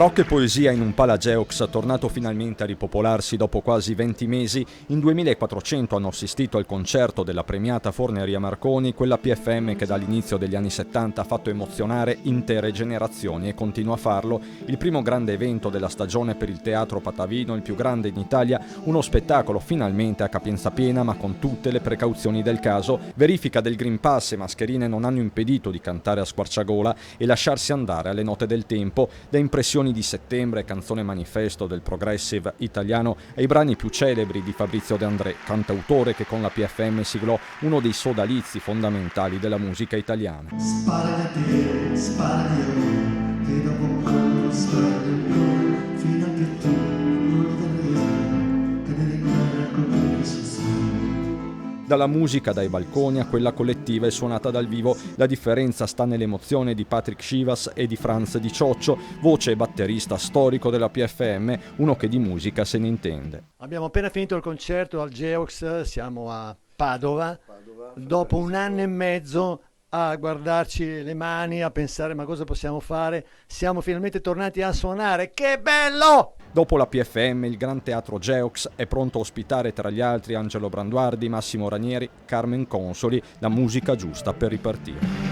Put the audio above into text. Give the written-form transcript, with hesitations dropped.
Rock e poesia in un Palageox, tornato finalmente a ripopolarsi dopo quasi 20 mesi, in 2400 hanno assistito al concerto della premiata Forneria Marconi, quella PFM che dall'inizio degli anni 70 ha fatto emozionare intere generazioni e continua a farlo, il primo grande evento della stagione per il Teatro Patavino, il più grande in Italia, uno spettacolo finalmente a capienza piena ma con tutte le precauzioni del caso, verifica del Green Pass e mascherine non hanno impedito di cantare a squarciagola e lasciarsi andare alle note del tempo, da impressioni di settembre, canzone manifesto del progressive italiano, ai brani più celebri di Fabrizio De André, cantautore che con la PFM siglò uno dei sodalizi fondamentali della musica italiana. Spara di te, spara di io, che dopo un colpo spara di noi, fino a che tu non vorrai cadere in guerra con quelli che Dalla musica dai balconi a quella collettiva e suonata dal vivo, la differenza sta nell'emozione di Patrick Chivas e di Franz Di Cioccio, voce e batterista storico della PFM, uno che di musica se ne intende. Abbiamo appena finito il concerto al Geox, siamo a Padova, dopo un anno e mezzo a guardarci le mani, a pensare ma cosa possiamo fare, siamo finalmente tornati a suonare, che bello! Dopo la PFM, il Gran Teatro Geox è pronto a ospitare tra gli altri Angelo Branduardi, Massimo Ranieri, Carmen Consoli, la musica giusta per ripartire.